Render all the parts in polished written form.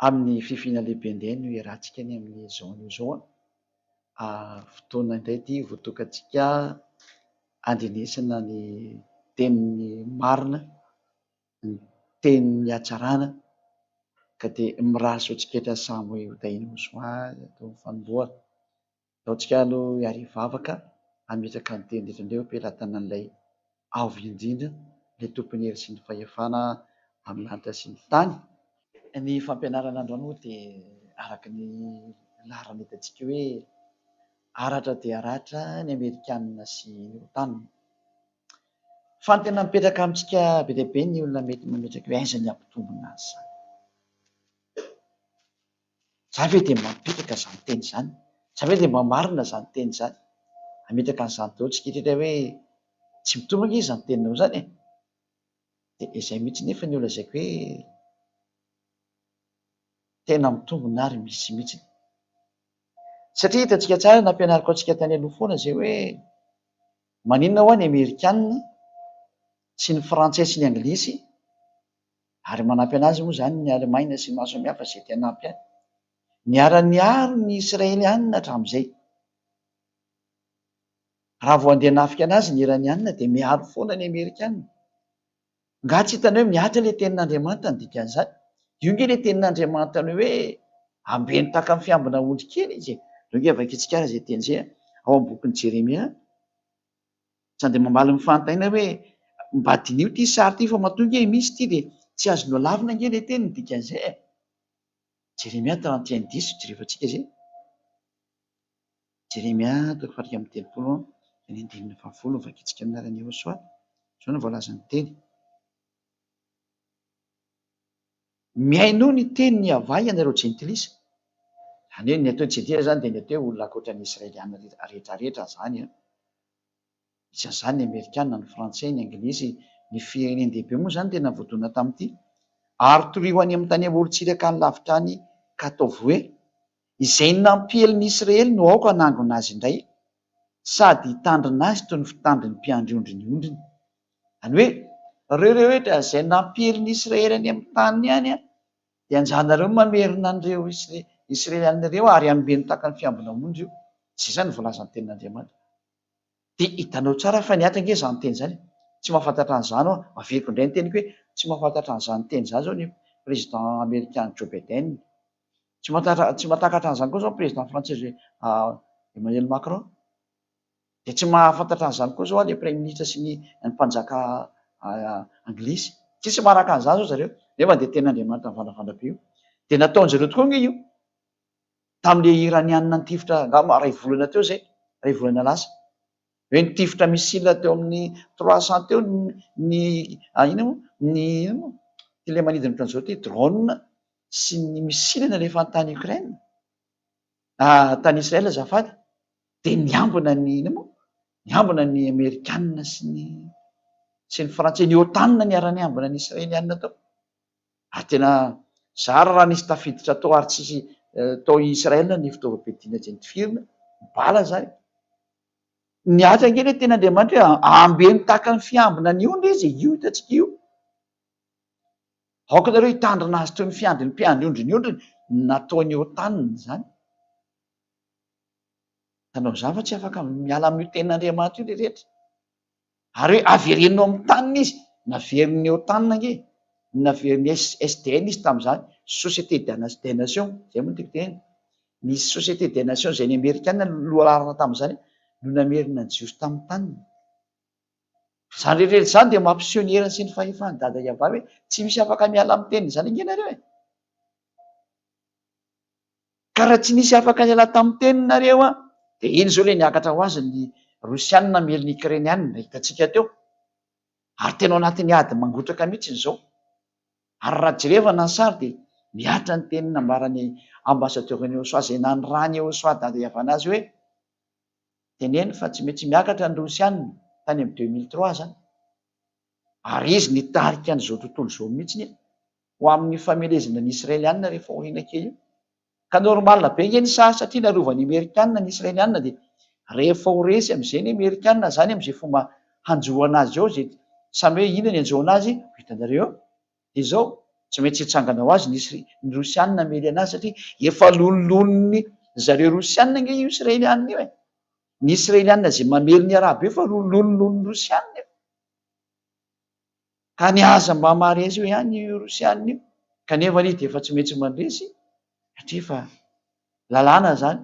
Amin'ny fifina lehibe indray no iarahantsika ny amin'ny zao io zao. Fotoana indray ity voatokantsika andrenesana ny tenin'ny marina, ny tenin'ny hatsarana ka dia miraso antsika samy hodahiny mosoary atao fanombohana. Ataontsika aloha hiariva vavaka hametraka ny teny rehetra indray am-pelatanan'ilay avo indrindra, ilay tompony hery sy ny fahefana amin'ny lanitra sy ny tany. Ny fampianarana androany moa dia araka ny laharana hitantsika hoe haratra dia haratra ny Amerikanina sy ny OTAN. Fa ny tena mipetraka amintsika be dia be ny olona mety mametraka hoe aiza ny ampitombona an'izany. Za ve dia mampitaka izany teny izany? Za ve dia mba marina izany teny izany? Hametraka an'izany daholo isika rehetra hoe tsy mitombo anie izany teninao izany e. Dia izay mihitsy nefa ny olona lazaiko hoe tena mitombona ary misy mihitsy. Satria hitantsika tsara nampianariko antsika tany aloha foana izay hoe maninona ho any Amerikanina sy ny Frantsay sy ny Anglisy ary manampy anazy moa izany ny Alemaina sy ny maro samihafa izay te hanampy any. Niara-niaro ny Israelianina hatramin'izay. Raha vao andeha hanafika anazy ny Iranianina dia miaro foana ny Amerikanina. Nga tsy hitany hoe miatra ilay tenin'Andriamanitra ny dikan'izany. Io nge ilay tenin'Andriamanitra ny hoe ambeny tahaka ny fiambina ondry kely izy. Reo nge vakiantsika izay teny izay ao amin'ny bokin'i Jeremia. Tsy andeha mamaly ny fanontaniana hoe mba dinio ity sary ity fa matoa nge misy ity dia tsy azonao lavina nge ilay teny ny dikan'izay. Jeremia 31:10 jerevantsika izay. Jeremia 31:10 ny 9:20 vakiantsika amin'ny alalan'i Jehosoa. Izao no voalaza ny teny. Miaino ny teny ny avay anareo jentilisa. Izany hoe ny atao jentilisa izany dia ny atao hoe olona ankoatran'ny Israelianina rehetrarehetra izany. Isan'izany ny Amerikanina, ny Frantsay, ny Anglisy, ny firenendehibe moa izany tena voadona tamin'ity. Ary torihoany amin'ny tany amorontsiraka ny lavitra any ka ataovy hoe izay nampielyn'i Israely no aoka hanangona azy indray sady hitandrina azy toy ny fitandrin'ny mpiandry ondry ny ondriny. Izany hoe reo rehetra izay nampielyn'i Israely any amin'ny tany any dia anjaranareo mamerina an'ireo Israelianina ireo ary hanome ny tahaka ny fiambina ondry io. Izay izany voalaza ny tenin'Andriamanitra. Dia hitanao tsara fa niatra ange izany teny izany. Tsy mahafantatra an'izany aho, averiko indray ny teniko hoe tsy mahafantatra an'izany teny izany zao ny président américain Joe Biden. Tsy mahatakatra an'izany koa zao président français Emmanuel Macron. Dia tsy mahafantatra an'izany koa zao ilay premier ministre sy ny mpanjaka Anglisy. Tsisy maraka an'izany zao zareo. Nefa dia tenin'Andriamanitra mivandravandra be io. Dia nataon'izareo tokoa nge io. Tamin'ilay Iranianina nitifitra angamba iray volana teo izay, iray volana lasa. Hoe nitifitra misila teo amin'ny 300 teo ilay manidina ohatran'izao ty drone sy ny misila rehefa tany Ukraine. Tany Israel azafady. Dia niambina ny Amerikanina sy ny Frantsay, ny OTAN niara-niambina ny Israelianina tao. Ary tena zara raha nisy tafiditra tao ary tsisy tao Israel ny fitaovam-piadiana jentifirina bala zany. Niatra nge ilay ten'Andriamanitra hoe ambeny tahaka ny fiambina ny ondry izy, io hitantsika io. Aoka nareo hitandrina azy toy ny fiandry ny mpiandry ondry ny ondriny, nataony OTAN izany. Tanao izany fa tsy afaka miala amin'io tenin'Andriamanitra io rehetra. Ary hoe averenao amin'ny tanina izy, naverin'ny OTAN nge, naverin'ny SDN izy tamin'izany, Société des Nations, izay moa tiako teny. Ny Société des Nations izay ny Amerikanina lohalarana tamin'izany no namerina ny jiosy tamin'ny tanina. Izany rehetra izany dia mampiseho ny heriny sy ny fahefany dada Iavary hoe tsy misy afaka miala amin'ny teniny izany ange nareo e. Ka raha tsy nisy afaka niala tamin'ny teninareo dia iny izao ilay niakatra ho azy ny Rosianina namely ny Ukrainianina hitantsika teo. Ary tena ao anatin'ny ady mangotraka mihitsy izao. Ary raha jerevana ny sary dia miatra ny teny nambarany ambasadeur-ny Jehosoa izay nanirany Jehosoa dada Iavana azy hoe teneny fa tsy maintsy miakatra ny Rosianina tany amin'ny 2003 zany. Ary izy nitarika an'izao tontolo izao mihitsy ho amin'ny famelezana ny Israelianina rehefa horiana kely io. Ka normalina be nge ny sary satria narovany Amerikanina ny Israelianina dia rehefa ho resy amin'izay ny Amerikanina zany amin'izay fomba hanjoana azy ao, izay samy hoe inona ny anjoana azy, hitanareo dia izao tsy maintsy hitsangana ho azy ny rosianina mely anazy satria efa lololony zareo rosianina nge io israelianina io e. Ny israelianina zay mamely ny arabo efa lololony rosianina io, ka ny aza mba maharesy io ihany io rosianina io, kanefa ny de efa tsy maintsy mandresy satria efa lalàna zany,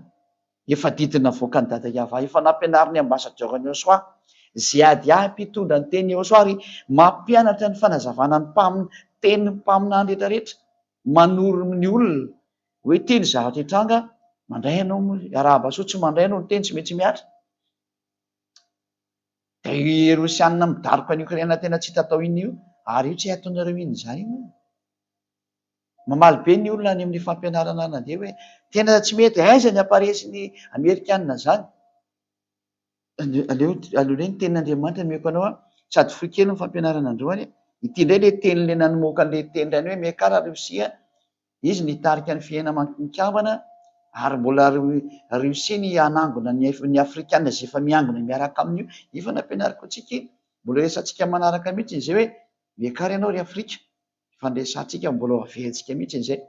efa didina voaka ny dada Iava, efa nampianariny ambasadorany Iosoa zay ady ampitondra ny teny Iosoa ary mampianatra ny fanazavana ny teny mpaminany rehetrarehetra, manoro ny olona hoe teny zavatra hitranga mandray ianao araba soa tsy mandray ianao ny teny tsy maintsy miatra. De rosianina midaroka ny Ukraina tena tsy hita atao iny io, ary io tsy ataonareo iny zany io. Mamaly be ny olona any amin'ny fampianarana nandeha hoe tena tsy mety, aiza ny aparesy ny Amerikanina zany. Aleola ny tenin'Andriamanitra meko anao a, sady foy kely ny fampianarana androany, ity indray le tenile namoaka an'le teny rany hoe miakara Rosia, izy nitarika ny fiainana-manikavana ary mbola Rosia ny anangona ny Afrikanina zay efa miangona miaraka amin'io, ifa nampianariko antsika iny, mbola resantsika manaraka mihitsy zay hoe miakara ianao ry Afrika, fandresantsika mbola aveantsika mihitsy zay.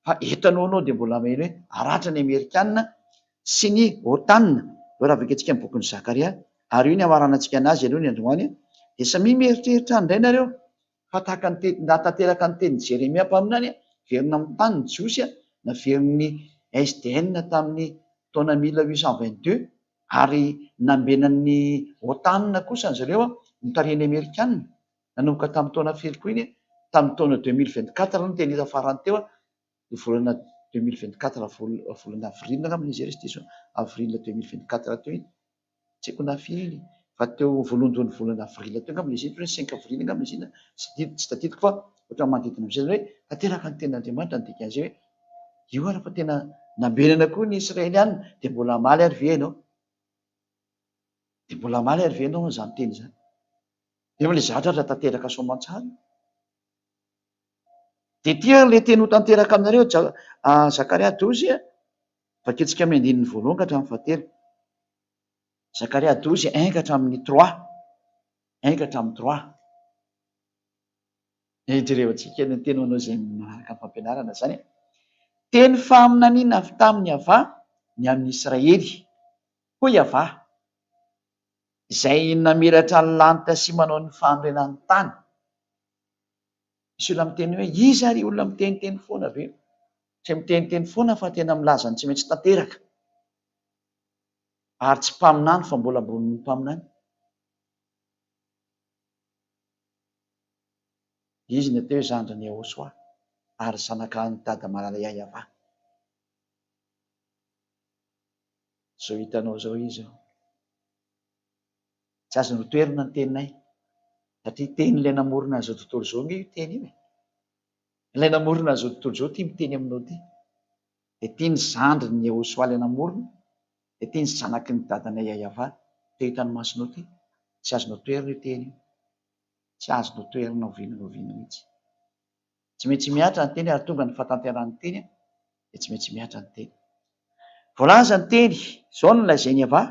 Fa eto anao de mbola meny hoe aratra ny Amerikanina sy ny OTAN, raha vaikatsika ny bokin'ny Zakaria, ary io ny amarana antsika anazy aloha ny androany, de samy mieritreritra indray nareo fa tahaka ny natanteraka ny teny Jeremia mpaminany, verina amin'ny tany ny Jiosy, naverin'ny SDN tamin'ny taona 1822, ary nambenan'ny OTAN kosa zareo nitareny Amerikanina nanomboka tamin'ny taona firy koa iny, tamin'ny taona 2024 no teny hita farany teo, ny volana 2024 volana avril angamba izy resy avril 2024 teo iny, tsy haiko na firy iny fa teo voalondony volana avril teo angamba izy iny, 5 avril angamba izy iny, tsy tadidiko fa ohatra manodidina am'zay hoe tanteraka ny tenin'Andriamanitra ny dikan'izay hoe io ary fa tena nambenana koa ny israelianina, de mbola maly ary ve ianao, de mbola maly ary ve ianao zany teny zany, efa le zavatra ra tanteraka soamantsara. De tia le teny ho tanteraka aminareo Zakaria 12 vaketsika amin'ny andininy voalohany ka hatramin'ny fahatelo, Zakaria 12 1 ka hatramin'ny 3, 1 ka hatramin'ny 3. Jereo-tsika ny teny anao zay manaraka ny fampianarana zany, teny faminaniana avy tamin'ny Iava ny amin'ny Israely, hoy Iava izay namelatra ny lanitra sy manao ny fanorenan'ny tany. Misy olona miteny hoe iza ary olona miteniteny foana ve? Tsy miteniteny foana fa tena milaza ny tsy maintsy tanteraka, ary tsy mpaminany fa mbola ambonin'ny mpaminany. Izy ny ateo zandriny Yehosoa ary zanaka ny dada Malalaya Iava. Zao hitanao zao izy tsy azo notoerina ny teninay, satria teny ilay namorona an'izao tontolo zao nge io teny io e. Ilay namorona an'izao tontolo zao tia miteny aminao ty, de tia ny zandriny Yehosoa ilay namorona, de tia ny zanaky ny dadanay Iava, te hitany masonao ty, tsy azonao toerina io teny io, tsy azonao toerina oviana mihitsy. Tsy maintsy miatra ny teny ary tonga ny fahatanteran'ny teny, de tsy maintsy miatra ny teny. Voalaza ny teny, zao no lazainy Iava,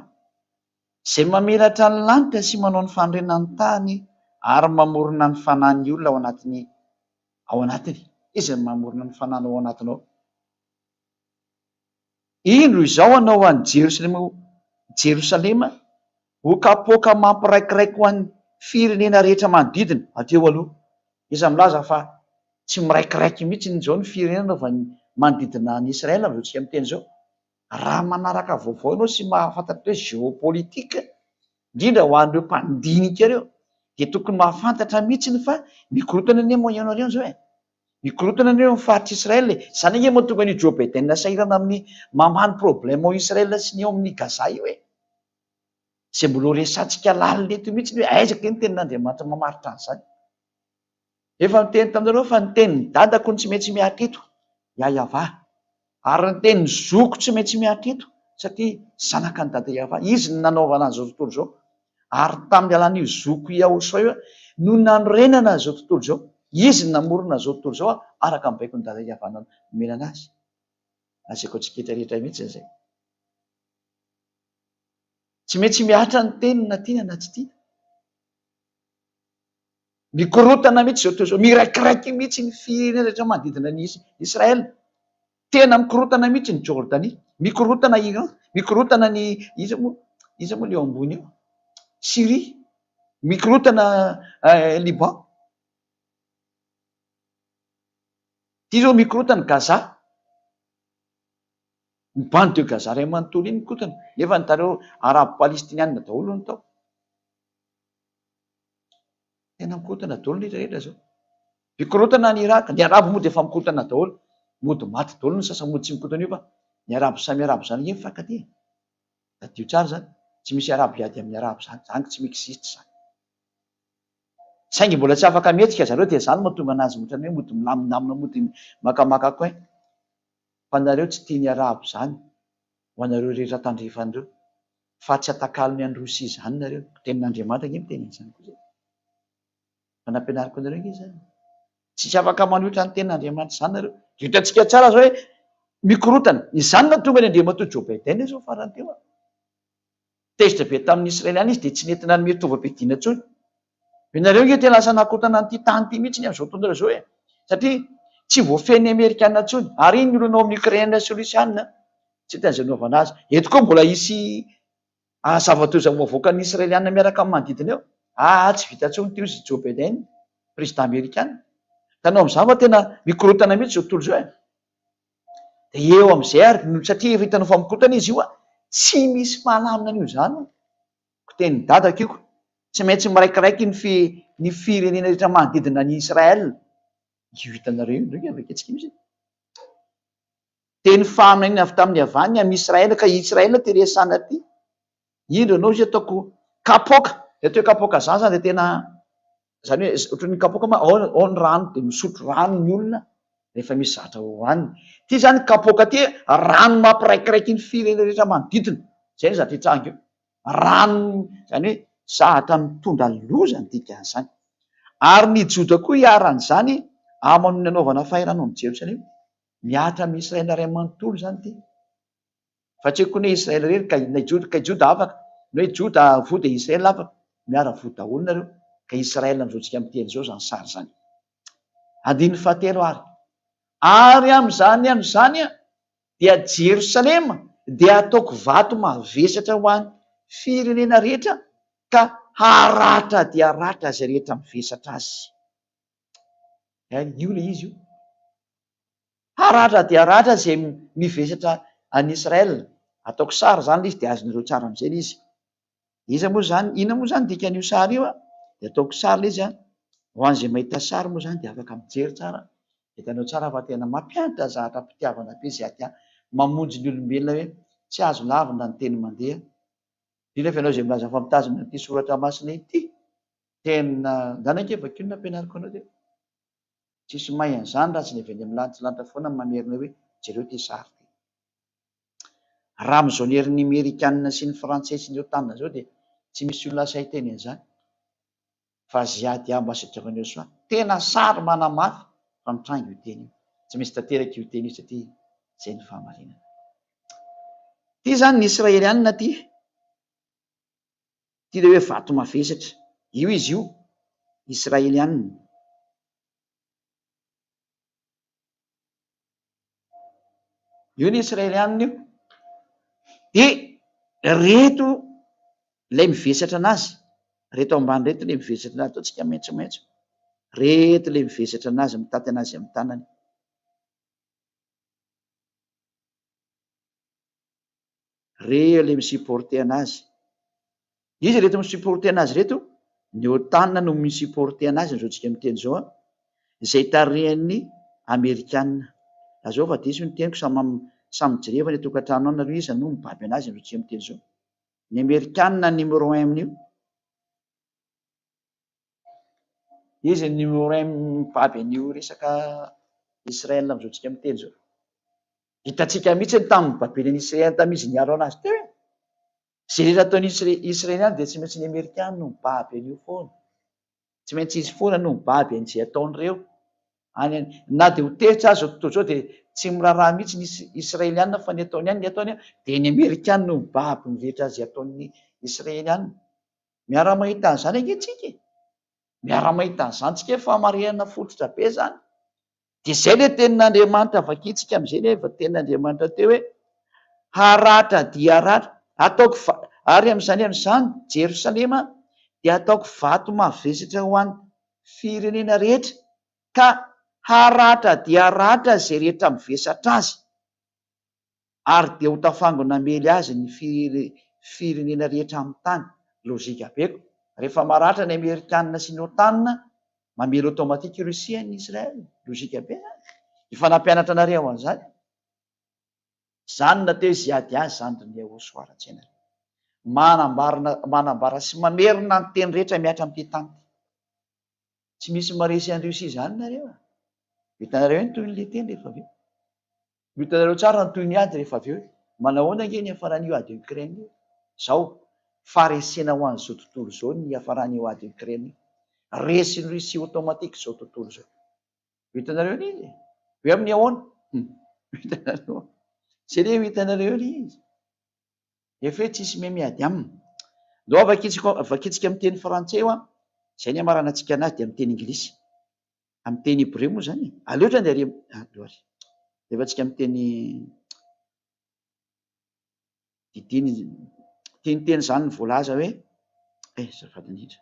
zay mamelatra ny lanitra sy manao ny fanorenan'ny tany ary mamorona ny fanahiny olona ao anatiny. Izy ny mamorona ny fanahiny ao anatinao. Indro izao anao ho an'ny Jerosalema ho kapoaka mampiraikiraiky ho an'ny firenena rehetra manodidina atreo aloha. Iza milaza fa tsy miraikiraiky mihitsy zao ny firenena va manodidina ny Israela zao tsika miteny zao. Raha manaraka vaovao ianao sy mahafantatra hoe géopolitika, indrindra ho an'ireo mpandinika ireo, de tokony mahafantatra mihitsy fa mikorotana anie Moyen-Orient zao e, mikorotana anie amin'ny faritra Israela. Zany nge mahatonga ny Joe Biden sahirana amin'ny mamany problème ao Israela sy ny ao amin'ny Gaza io e. Zay mbola resantsika lalina eto mihitsy hoe aiza ke ny tenin'Andriamanitra mamaritra an'izany. Efa miteny taminareo fa ny tenin'ny dadako ny tsy maintsy miatra eto, Iava, ary ny tenin'ny zoko tsy maintsy miatra eto, satria zanaka ny dada Iava, izy ny nanaovana an'izao tontolo zao. Ary tamin'ny alan'io zoko Yehosoa io no nanorenana an'izao tontolo zao, izy ny namorona an'izao tontolo zao araka ny baiko ny dada Iava nomenana azy. Azaiko antsika rehetra mihitsy zay. Tsy maintsy miatra ny teny na tiana na tsy tiana. mikorotana mihitsy zao toa zao, miraikiraiky mihitsy ny firenena rehetra manodidina ny Israel. Tena mikorotana mihitsy ny Jordanie, mikorotana Iran, mikorotana ny iza moa leo ambony eo, Syrie, mikorotana Liban, ty zao mikorotana Gaza, ny bande de Gaza ray manontolo iny mikorotana, nefa ny tareo arabo palestinianina daholo ny tao. Tena mikorotana daholo ny rehetra zao. Mikorotana ny Iraka, ny arabo moa dia efa mikorotana daholo, mody maty daholo ny sasany, mody tsy mikorotana io fa ny arabo samy arabo zany iny mifankatia. Adio tsara zany, tsy misy arabo hiady amin'ny arabo zany, zany tsy miexiste zany. Saingy mbola tsy afaka mihetsika zareo dia zany mahatonga anazy ohatrany hoe mody milaminamina, mody makamaka koa. Fa nareo tsy tia ny arabo zany, ho anareo rehetra tandrefandreo, fa tsy atakalony any Rosia zany nareo. Tenin'Andriamanitra nge miteny izany koa zay. Fa nampianariko anareo nge zany. Tsy afaka manohitra ny tenin'Andriamanitra zany nareo. Hitantsika tsara zao hoe mikorotana, izany no tonga ny Andriamanitra Joe Biden zao farany teo. Tezitra be tamin'ny Israeliana izy dia tsy nentina ny mitovam-pidiana intsony. Ianareo nge tena lasa nakotana an'ity tany ity mihitsy ny amin'izao tontolo zao e. Satria tsy voafehin'ny Amerikanina intsony, ary iny olonao amin'ny Ukraine sy Rusiana, tsy tena izay naovana azy. Eto koa mbola hisy zava-toza mavoaka ny Israeliana miaraka amin'ny manodidina eo. Tsy vita intsony ty izy Joe Biden, président Amerikana. Tanao amin'izany fa tena mikorotana mihitsy zao tontolo zao e. Dia eo amin'izay ary, satria efa hitanao fa mikorotana izy io tsy misy mahalamina an'io zany. Teny dadako io, tsy maintsy miraikiraiky ny firenena rehetra manodidina ny Israel. Io hitanareo io ndreka avaketsika misy. Teny faminana avy tamin'ny avany amin'ny Israel, ka Israel ty resana ty. Indro anao izy ataoko kapoaka, atao hoe kapoaka zany zany dia tena zany hoe ohatran'ny kapoaka ma ao ny rano dia misotro rano ny olona rehefa misy zatra hohaniny. Ty zany kapoaka ty rano mampiraikiraiky ny firenena rehetra manodidina. Zay ny zatra hitranga io. Rano zany hoe zatra mitondra loza ny dikan'izany. Ary ny Joda koa hiaran'izany aman'ny nanaovana fahirana amin'ny Jerosalema. Miatra amin'ny Israel ray manontolo zany ty. Fa tsy koa hoe Israel rery ka Joda afaka, ny hoe Joda vo dia Israel afaka, miara vo daholo nareo. Ka Israel amin'izao tsika miteny zao zany sary zany. Andiny fahatelo ary amin'izany dia Jerosalema dia ataoko vato mavesatra ho an'ny firenena rehetra, ka haratra dia haratra izay rehetra mivesatra azy. Io le izy io. Haratra dia haratra izay mivesatra any Israel. Ataoko sary zany le izy dia azonareo tsara amin'izay le izy. Iza moa zany, inona moa zany dikan'io sary io dia ataoko sary le izy ho an'izay mahita sary moa zany dia afaka mijery tsara. Hitanao tsara fa tena mampianatra zatra mpitiavana be izay aty mamonjy ny olombelona hoe tsy azo lavina ny teny mandeha. Indrindra fa ianao izay milaza fa mitazona ity soratra masina ity, tena ndany ake bakeo no nampianariko anao teo. Tsisy may an'izany raha tsy ny avy any amin'ny lanitra foana mamerina hoe jereo ty sary ty. Raha amin'izao ny herin'ny Amerikanina sy ny Frantsay sy ny OTAN zao dia tsy misy olona say teny an'izany. Fa ziady ambasitravan'ny soa. Tena sary manamafy fa mitranga io teny io. Tsy misy tanteraka io teny io satria zay ny fahamarinana. Ty zany ny Israelianina ty. Ty le hoe vato mavesatra. Io izy io, Israelianina. Io ny Israelianina io. Dia reto ilay mivesatra anazy. Reto ambany reto ilay mivesatra anazy. Ataontsika maitsomaitso. Reto ilay mivesatra anazy, mitaty anazy amin'ny tanany. Reo ilay misiporte anazy. Izy reto misiporte anazy reto, ny OTAN no misiporte anazy, zao tsika miteny zao, izay tarihan'ny Amerikanina. Azao fa diso ny teniko samy jereva ny tokantrano ao nareo izy no mibaby anazy, zao tsika miteny zao. Ny Amerikanina numéro 1 amin'io. Izy numéro 1 mibaby an'io resaka Israel amin'izao tsika miteny zao. Hitantsika mihitsy tamin'ny babeny Israel tamizy niaro anazy teo. Izay rehetra ataon'ny Israeliana dia tsy maintsy ny Amerikanina no mibaby an'io foana. Tsy maintsy izy foana no mibaby an'izay ataon'ireo. Na dia ho teritra azy tontolo zao dia tsy miraharaha mihitsy ny Israeliana fa ny ataony ihany ny ataony dia ny Amerikanina no mibaby ny rehetra azy ataon'ny Israeliana. Miara-mahita an'izany angentsika. miara-mahita an'izany tsika fa marihana fototra be zany. Dia izay le tenin'Andriamanitra vakitsika amin'izay le efa tenin'Andriamanitra teo hoe haratra dia haratra ataoko ary amin'izany amin'izany Jerosalema dia ataoko vato mavesatra ho an'ny firenena rehetra, ka haratra dia haratra izay rehetra mivesatra azy, ary dia ho tafangona mely azy ny firenena rehetra amin'ny tany. Lozika beko. Rehefa maratra ny Amerikanina sy ny OTAN, mamely automatique Russia ny Israel. Lozika be. Efa nampianatra anareo an'izany. Zany nateo ziady azy zany ny soaratsaina. Manambara sy mamerina ny teny rehetra miatra amin'ity tany. Tsy misy maresy an'ny Russie zany nareo. Hitanareo ny toy ny teny rehefa avy eo. Hitanareo tsara ny toy ny ady rehefa avy eo. Manahoana ange ny hafaran'io ady Ukraine io? Zao faresena ho an'izao tontolo izao ny hafaran'io ady Ukraine io. Resy ny Russie automatique izao tontolo izao. Hitanareo n'izy? Hoe amin'ny ahoana? Hitanareo? Zay le hitanareo n'izy? Efa hoe tsisy miady aminy. Ndao vakitsika amin'ny teny frantsay io, izay ny amarana antsika anazy dia amin'ny teny anglisy. Amin'ny teny hébreu moa zany. Aleotra ny aloary. Efa tsika amin'ny teny teny zany ny voalaza hoe zafady indrindra.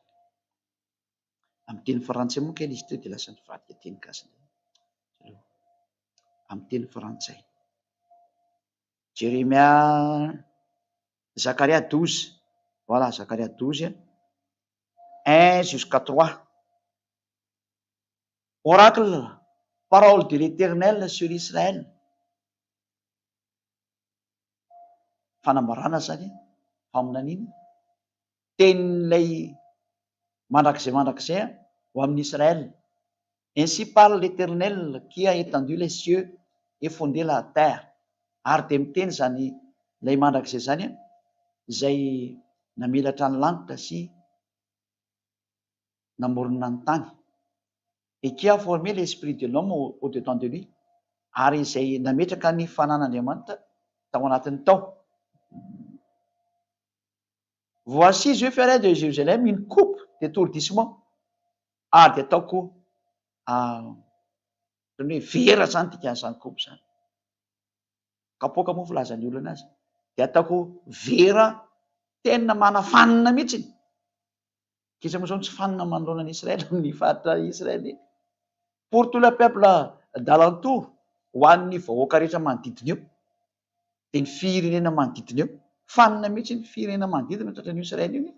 Amin'ny teny frantsay moa kely izy teo dia lasa nivadika teny gasy. Amin'ny teny frantsay. Jérémia, Zacharia 12. Voilà, Zacharia 12, 1 jusqu'à 3. Oracle, parole de l'Éternel sur Israël. Fanambarana zany, faminaniana. Tenin'ilay mandrakizay ho amin'ny Israël. Ainsi parle l'Éternel qui a étendu les cieux et fondé la terre. Ary dia miteny zany ilay mandrakizay zany, izay namelatra ny lanitra sy namorona ny tany. Et qui a formé l'esprit de l'homme au-dedans de lui. Ary izay nametraka ny fanan'Andriamanitra tao anatin'ny tao. Voici, je ferai de Jérusalem une coupe d'étourdissement. Ary dia ataoko vera zany tikan'izany coupe zany. Kapoaka moa filazan'ny olona azy. Dia ataoko vera tena manafanina mihitsy. Kisa moa zao tsy fanina manoloana an'Israël amin'ny faritra Israël. Pour tout le peuple d'alentour, ho an'ny vahoaka rehetra manodidina eo. Dia ny firenena manodidina eo. Fanina mihitsy ny firenena manodidina tratran'io Israël io.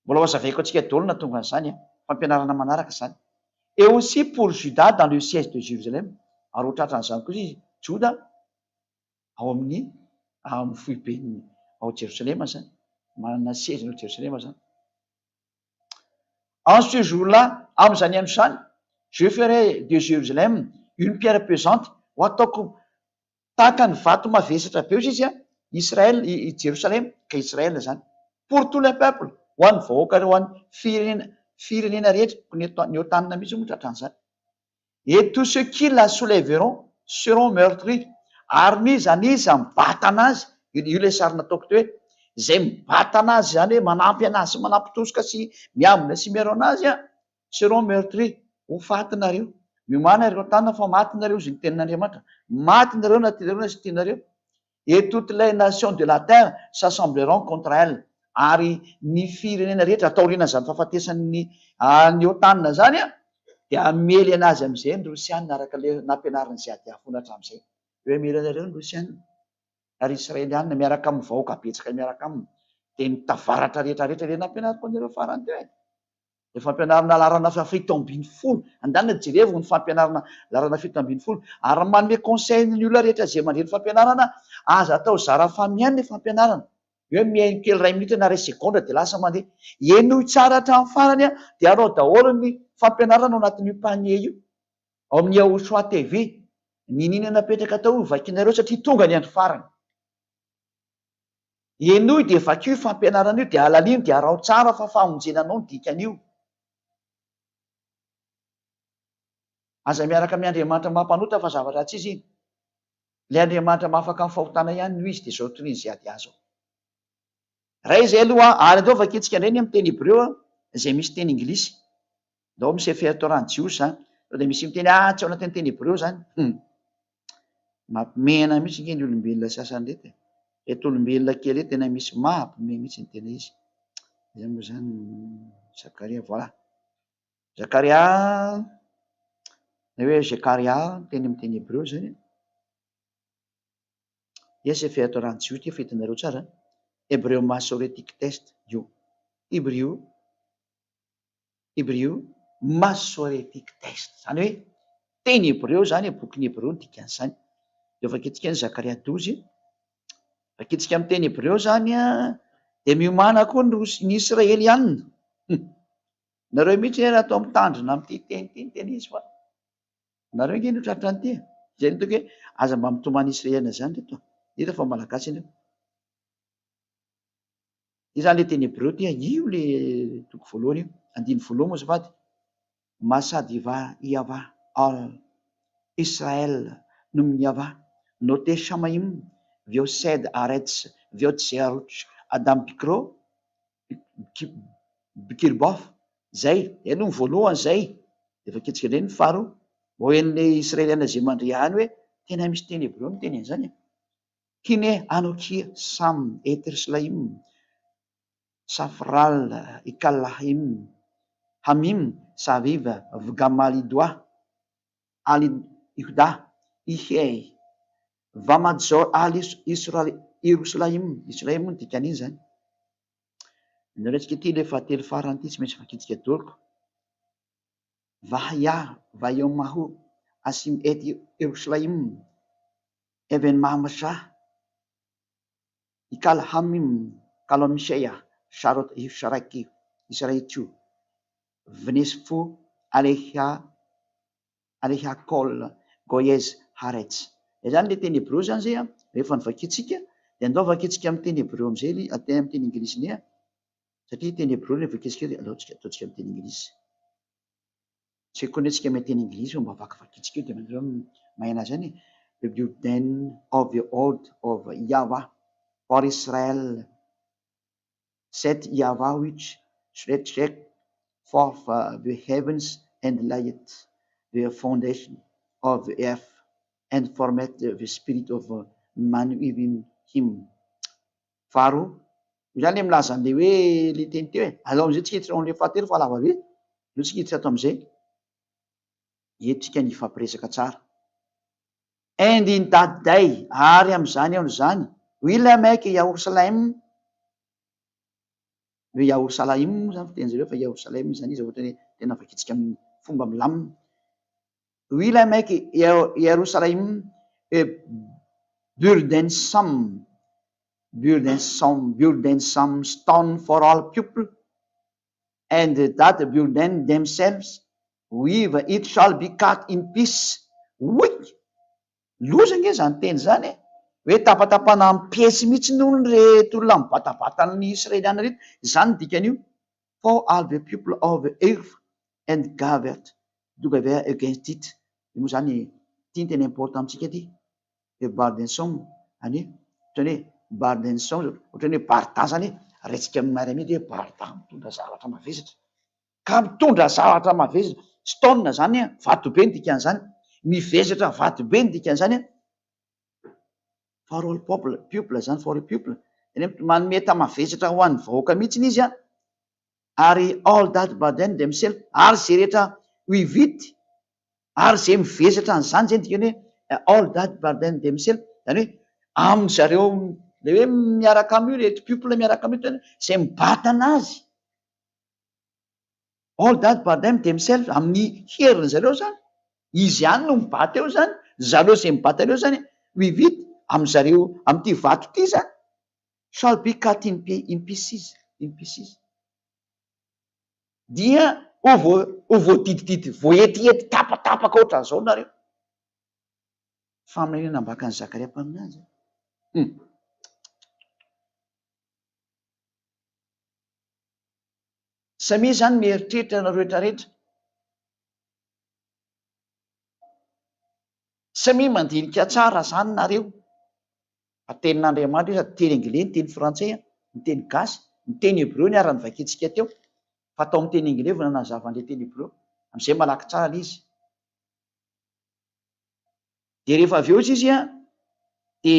Mbola ho azavaiko antsika daholo na tonga an'izany, fampianarana manaraka izany. Et aussi pour Juda dans le siège de Jérusalem. Ary ho tratran'izany koa izy Juda ao amin'ny foibeny ao Jérusalem zany. Manana siège ao Jérusalem zany. En ce jour-là, amin'izany amin'izany, je ferai de Jérusalem une pierre pesante. Ho ataoko tahaka ny vato mavesatra be izy Israël, Jérusalem, ka Israël zany. Pour tout le peuple, ho an'ny vahoaka ho an'ny firenena rehetra, ny otanina mihitsy moa tratran'izany. Et tous ceux qui la soulèveront seront meurtris. Ary niza mibata anazy, io le sary nataoko teo hoe izay mibata anazy zany hoe manampy anazy sy manampitosoka sy miambina sy miaro anazy seront meurtris. Ho fatinareo. Miomana ireo tanina fa matinareo izy ny tenin'Andriamanitra. Matinareo na tianareo na sy tianareo. Et toutes les nations de la terre s'assembleront contre elle. Ary ny firenena rehetra taoriana zany fahafatesan'ny otanina zany dia amely anazy amin'izay ny Rosianina araka le nampianariny ziady afona hatramin'izay. Hoe amely anareo ny Rosianina. Ary Israelianina miaraka amin'ny vahoaka betsaka miaraka aminy. Dia nitavaratra rehetrarehetra le nampianariko anareo farany teo. Ny fampianarana larana fito ambin'ny folo. Andanina jerevo ny fampianarana larana fito ambin'ny folo. Ary manome conseil ny olona rehetra izay mandre ny fampianarana, aza atao zara famiany ny fampianarana. Hoe mihaino kely ray minitra na ray segondra dia lasa mandeha. Enoy tsara hatramin'ny farany dia anao daholo ny fampianarana ao anatin'io panier io. Ao amin'ny Yaoshua TV. Ninina napetraka tao vakinareo satria tonga ny andro farany. Enoy dia vakio fampianarana io dia alalino dia arao tsara fa famonjenanao ny dikan'io. Aza miaraka amin'ny Andriamanitra mampanota fa zavatra tsy izy. Le Andriamanitra mahafaka amin'ny fahotana ihany no izy dia izao toy ny ziady azy ao. Ray izay aloha ary andao vakitsika indray ny amin'ny teny hébreu izay misy teny anglisy. Dao misy fitoran jiosy zany dia misy miteny tsy ao anatin'ny teny hebreo zany. Mampimena mihitsy nge ny olombelona sasany reto e. Reto olombelona kely reto tena misy mahampime mihitsy ny tena izy. Zay moa zany Zakaria, voilà. Zakaria, na hoe Zekaria teny amin'ny teny hebreo zany. Dia fitoran jiosy ty fitanareo tsara. Hebreo Masoretic Text io. Hébreu Masoretic Text. Zany hoe teny hebreo zany, bokin'ny hebreo no dikan'izany. Dia vakitsika ny Zakaria 12, vakitsika amin'ny teny hebreo zany dia miomana koa ny Israely ihany. Nareo mihitsy raha atao mitandrina amin'ity teny ity ny tena izy fa nareo nge no tratra an'ity. Zay no hitako hoe aza mba mitomany Israely zany reto. Hita fa malagasy ianao. Io zany le teny hebreo ty, io le toko voalohany io, andiny voalohany moa azafady. Masady va iava al Israel no miava note Shamaim Viosed Arets Viotserch Adam Pikro Bikirbof zay eno ny voalohany zay. Dia vakitsika indray ny faharoa ho en'le Israeliana zay mandrehany hoe tena misy teny hebreo ny teny an'izany. Kine Anokia Sam Etrislaim Safral Ikalahim Hamim Saviva Vgamalidoa Ali Ihuda Ihei Vamadzor Ali Irosalaim. Israel no dikan'iny zany. Naretsika ty le fahatelo farany ty tsy maintsy vakitsika doloko. Vahia Vayomahu Asim et Irosalaim Even Mahamasa Ikalhamim Kalamisheya Sharot Isharaki Israetiu Vnesfo Aleha Kol Goyez Harets. Zany le teny hebreo zany zay rehefa nivakitsika dia andao vakitsika amin'ny teny hebreo amizay amin'ny teny anglisy ny satria teny hebreo le vakitsika alaotsika ataotsika amin'ny teny anglisy. Tsy konetsika amin'ny teny anglisy mba vakitsika io dia manareo mahena zany the burden of the old of Yahweh for Israel set Yahweh which stretched forth the heavens and laid the foundation of the earth and formed the spirit of man within him. Faharoa, zany le milaza an'le hoe le teny teo e. Alao amizay tsika hiditra amin'ny fahatelo fa lava be. No tsika hiditra ato amizay. Entsika ny fampiresaka tsara. And in that day, ary am'izany ao zany, will I make Jerusalem, hoe Jerusalem zany fiteny zareo fa Jerusalem zany izy ohatra hoe tena vakitsika amin'ny fomba milamina. Will I make Jerusalem a burdensome stone for all people, and that burden themselves with it shall be cut in piece. Oy! Loza nge zany teny zany e. Hoe tapatapana amin'ny piesy mihitsy noho ny reto olona mibatabatany Israeliana reto. Zany dikan'io. For all the people of the earth and gathered together against it. Io moa zany tia tena important amintsika ty. The burdensome any ohatrany hoe burdensome ohatrany hoe barda zany retsika amin'ny miaramedy hoe barda mitondra zavatra mavesatra. Ka mitondra zavatra mavesatra. Stone zany vato be ny dikan'izany. Mivesatra vato be ny dikan'izany. For all people zany for all people. Manome tamavesatra ho an'ny vahoaka mihitsy izy ary all that burden themselves, ary zay rehetra with it, ary zay mivesatra an'izany zay dikany hoe all that burden themselves, zany hoe amin'ny zareo le hoe miaraka am'io rehetra people miaraka am'io zay mibatana azy. All that burden themselves amin'ny heriny zareo zany. Izy ihany no mibata eo zany. Zareo zay mibata eo zany with it amin'zareo amin'ity vato ity zany. Shall be cut in pieces. Dia ho voadididity voetiety tapatapaka ohatran'izao nareo. Faminenana ambaka ny Zakaria mpaminazy. Samy zany mieritreritra nareo rehetrarehetra. Samy mandinika tsara zany nareo. Tenin'Andriamanitra io sady teny anglais, ny teny frantsay, ny teny gasy, ny teny hebreo ny arany vakitsika teo. fa atao amin'ny teny anglais vao nanazava an'ilay teny hébreu amin'izay malaky tsara ilay izy. De rehefa avy eo izy a de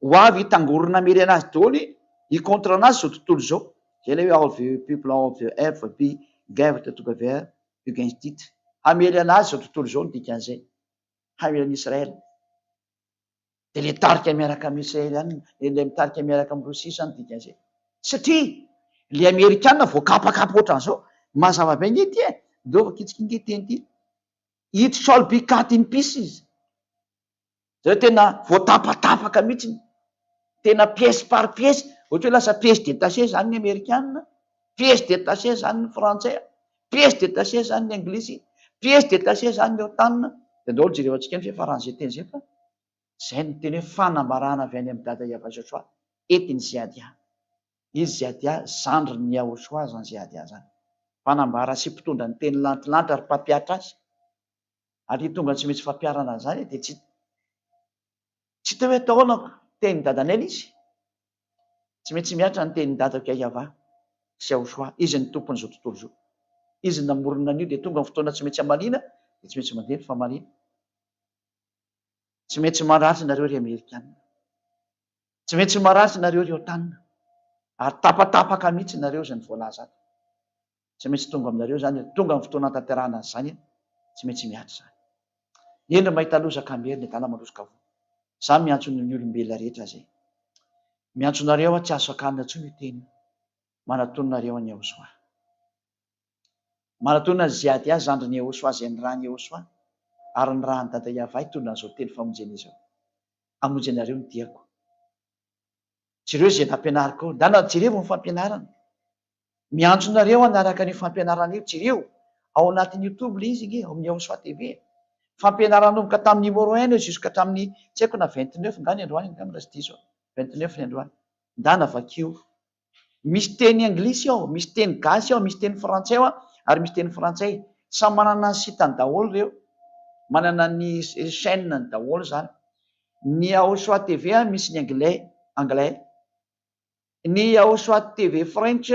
ho avy hitangorona mery anazy daholo i contre anazy zao tontolo zao zay le hoe all the people of the earth be gathered together against it. Hamery anazy zao tontolo zao ny dikan'izay, hamery an'Israël. De le tarika miaraka amin'ny Israelianina, le mitarika miaraka amin'ny Rosia zany dikan'izay. Satria le Amerikanina voakapakapa ohatran'izao, mazava be nge ty ndova kitsiky nge teny ty. It shall be cut in pieces. Zay tena voatapatapaka mihitsiny. Tena pièce par pièce, ohatra hoe lasa pièce détachée zany ny Amerikanina, pièce détachée zany ny Frantsay, pièce détachée zany ny Anglisy, pièce détachée zany ny OTAN. De daholo jereo antsika ny fiafaran'izay teny zay fa zay no teny hoe fanambarana avy any amin'ny dada Yahova etiny Ziadia. Izy Ziadia zandry ny Yahoshua zany Ziadia zany. Fanambara sy mpitondra ny teny lantilanitra ary mpampiatra azy. Ary tonga tsy maintsy fampiarana zany de tsy hita hoe ataona teny dadanay izy. Tsy maintsy miatra ny teny dadako Yahova sy Yahoshua. Izy ny tompon'izao tontolo zao. Izy namorona an'io de tonga ny fotoana tsy maintsy hamarina de tsy maintsy mandeha ny famarina. Tsy maintsy maratry nareo ry Amerikanina. Tsy maintsy maratry nareo ry OTAN. Ary tapatapaka mihitsy nareo zany voalaza ato. Tsy maintsy tonga aminareo zany, tonga amin'ny fotoana tanterahana zany, tsy maintsy miatra zany. Eny mahita lozaka mery ny adala malosika avoa. Zany miantso ny olombelona rehetra zay. Miantso nareo tsy azo sakanina intsony io teny. Manatononareo any Yahoshua. Manatonona Ziadia zandry ny Yahoshua zay ny rahan'ny Yahoshua ary ny rahan'ny dada Yahova hitondra an'izao teny famonjena izao. Hamonjy anareo ny diako. Jereo zay nampianariko ao, dana jereo ny fampianarana. Miantso nareo hanaraka ny fampianarana io, jereo ao anatin'ny YouTube le izy nge, ao amin'ny Yahoshua TV. Fampianarana nomboka tamin'ny numéro 1 jusqu'à hatramin'ny tsy haiko na 29 ngany androany ngamy raha tsy diso 29 ny androany. Ndana vakio. Misy teny anglisy ao, misy teny gasy ao, misy teny frantsay ao ary misy teny frantsay. Samy manana ny sitany daholo reo. Manana ny chaîne ny daholo zany. Ny Yahoshua TV misy ny anglais. Ny Yahoshua TV French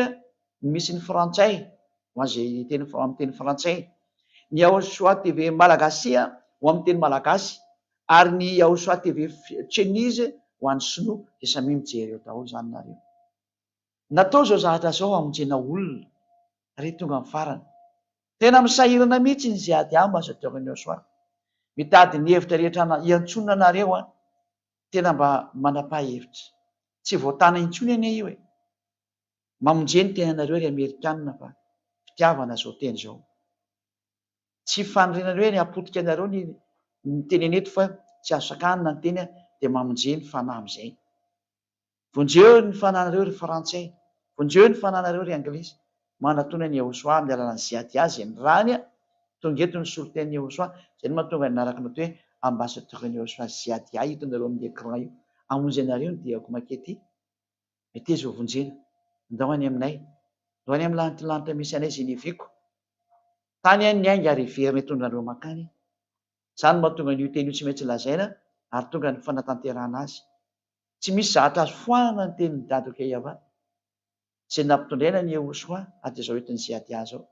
misy ny frantsay, ho an'izay teny amin'ny teny frantsay. Ny Yahoshua TV Malagasy ho amin'ny teny malagasy ary ny Yahoshua TV Chinese ho an'ny sinoa dia samy mijery eo daholo zany nareo. Natao zao zavatra zao hamonjena olona rehefa tonga amin'ny farany. Tena misahirana mihitsy ny Ziadia ambassadeur ny Yahoshua. Mitady ny hevitra rehetra hiantsonana anareo tena mba manapa-hevitra. Tsy voatana intsony anie io e. Mamonjeny tena nareo ry Amerikanina fa fitiavana zao teny zao. Tsy faniriana hoe ny apotika anareo ny teny eto fa tsy azo sakanina ny teny dia mamonjeny fanahy amin'izay. Vonjeo ny fananareo ry frantsay, vonjeo ny fananareo ry anglisy. Manatona ny Yahoshua amin'ny alalan'ny Ziadia zay ny rahany tonga eto ny soloten'ny Yahoshua. Zay no mahatonga nanaraka ny hoe ambassadeur ny Yahoshua Ziadia hitonareo amin'ny écran io. Hamonjy anareo ny diako makety. Mety izy ho vonjena. Ndao any aminay, ndao any amin'ny lantilanitra misy anay zay niaviko. Tany ny ainga ary heverina hitondranareo makany. Zany mahatonga an'io teny io tsy maintsy lazaina ary tonga ny fanatanterahana azy. Tsy misy zavatra azo foanana ny tenin'ny dadako Yahova. Zay nampitondraina ny Yahoshua hatrizao eton'ny Ziadia zao.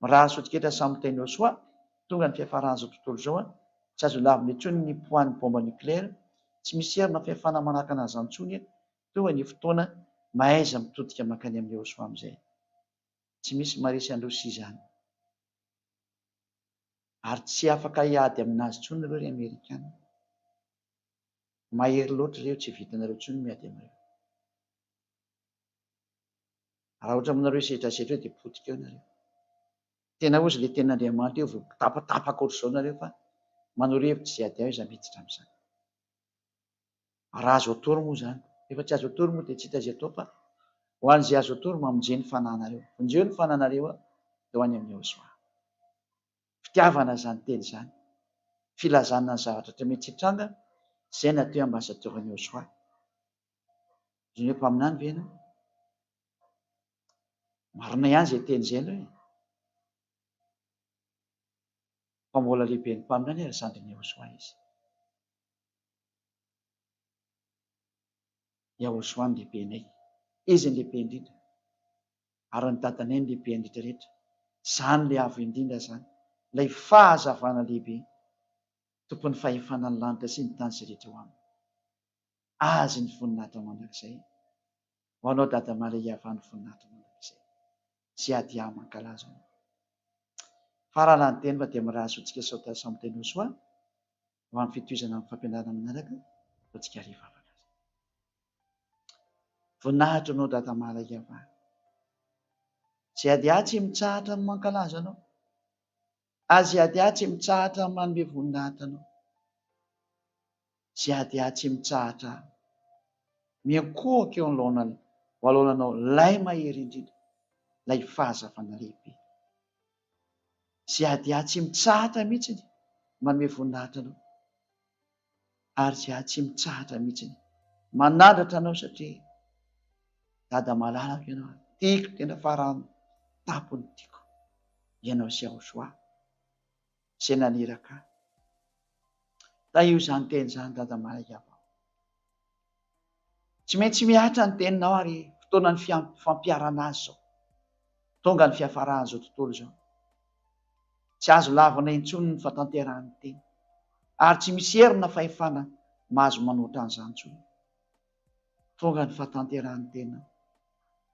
Raha sotriketra samy teny Yahoshua, tonga ny fiafaran'izao tontolo zao tsy azo lavina intsony ny poan'ny bomba nucléaire. Tsy misy herina fiafana manaraka anazy intsony. Tonga ny fotoana mahaiza mitodika mankany amin'ny Yahoshua amin'izay. Tsy misy maharesy an'ny Rosia zany. Ary tsy afaka hiady aminazy intsony ireo ry Amerikanina. Mahery loatra ireo, tsy vitanareo intsony miady amin'ireo. Raha ohatra aminareo setrasetra eo dia potika eo nareo. Tena ozy ilay ten'Andriamanitra eo vao tapatapaka ohatr'izao nareo fa manoro hevitra Ziadia io izy miditra amin'izany. Raha azo atoro moa zany. Rehefa tsy azo atoro moa dia tsy hita izay atao fa ho an'izay azo atoro mamonjeny fananareo. Vonjeo ny fananareo eo any amin'ny Yahoshua. Fitiavana zany teny zany. Filazana ny zavatra rehetra mety hitranga. Zay natao ambassadeur ny Yahoshua. Izy hoe mpaminany ve ianao? Marina ihany izay teny izay aloha e. Fa mbola lehibe ny mpaminany ary zandry ny Yahoshua izy. Iahosoa ny lehibenay. Izy ny lehibe indrindra. Ary ny dadanay ny lehibe indrindra rehetra. Izany le avo indrindra izany. Ilay fahazavana lehibe. Tompon'ny fahefana ny lanitra sy ny tany izay rehetra ho aminy. Azy ny voninahitra mandrakizay. Ho anao dada Maria ny voninahitra mandrakizay. Sy ady mankalaza anao. Farana ny teny fa dia mirahazo antsika sao samy teny ho soa. Ho amin'ny fitohizana amin'ny fampianarana manaraka. Antsika hariva afaka. Voninahitra anao dada Maria. Sy ady tsy mitsahatra ny mankalaza anao. Azy ady tsy mitsahatra ny manome voninahitra anao. Sy ady tsy mitsahatra miankohaka eo alohananao lay mahery indrindra, lay fahazavana lehibe. Sy ady tsy mitsahatra mihitsy manome voninahitra anao. Ary sy ady tsy mitsahatra mihitsy manandratra anao satria dada malalaka ianao. Tiako tena farany tapony tiako. Ianao sy Iahosoa. Sy naniraka. Tahio izany teny izany dada Maria. Tsy maintsy miatra ny teninao ary fotoana ny fampiarana azy zao. Tonga ny fiafarahana izao tontolo izao. Tsy azo lavana intsony ny fatanterahany teny. Ary tsy misy herina fahefana mahazo manoatra an'izany intsony. Tonga ny fatanterahany teny.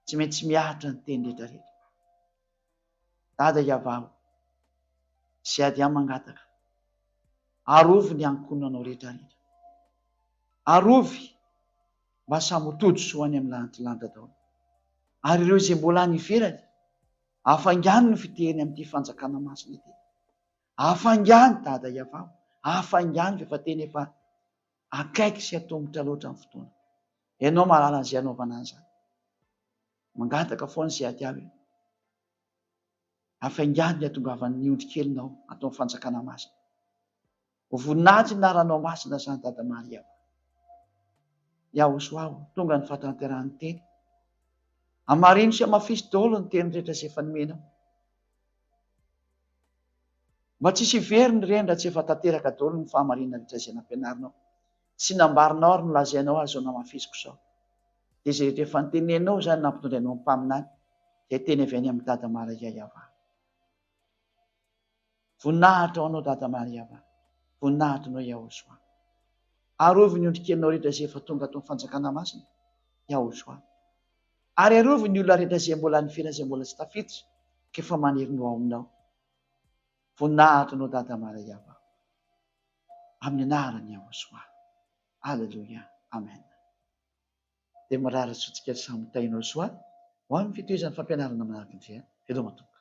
Tsy maintsy miatra ny teny rehetra rehetra. Dada Iavao. Sy ady mangataka. Arovy ny ankonanao rehetra rehetra. Arovy mba samy todo soany amin'ny lanitra daholo. Ary ireo izay mbola any ivelany, afangany ny fitehiny amin'ity fanjakana masina ity. Afangany dada Iavao. Afangany efa teny efa akaiky sy atombotra loatra amin'ny fotoana. Ianao mahalala izay anaovana an'izany. Mangataka foana sy ady avy. Afangany ny atongavan'ny ondry kelinao atao amin'ny fanjakana masina. Ho voninahitra ny anaranao masina izany dada Maria. Iahosoa tonga ny fatanterahany teny. Amarino sy amafisy daholo ny teny rehetra sy efa nomenao. Mba tsisy very ny reny raha tsy efa tanteraka daholo ny fahamarinana rehetra izay nampianarinao. Sy nambarinao ary nolazainao azy zao namafisiko izao. Dia izay rehetra efa notenenao izany nampitondrainao amin'ny mpaminany. Dia teny avy any amin'ny dada Maria Iava. Voninahitra ho anao dada Maria Iava. Voninahitra anao Iahosoa. Arovy ny ondry kelinao rehetra izay efa tonga atao fanjakana masina. Iahosoa. Ary arovy ny olona rehetra izay mbola nifela izay mbola tsy tafiditra ka efa maniry ao aminao. Voninahitra anao dada Maria Iava. Amin'ny anarany Iahosoa. Alleluia. Amen. Dia mirary sotsika samy tainao soa. Ho amin'ny fitohizan'ny fampianarana manaraka ny velomatoka.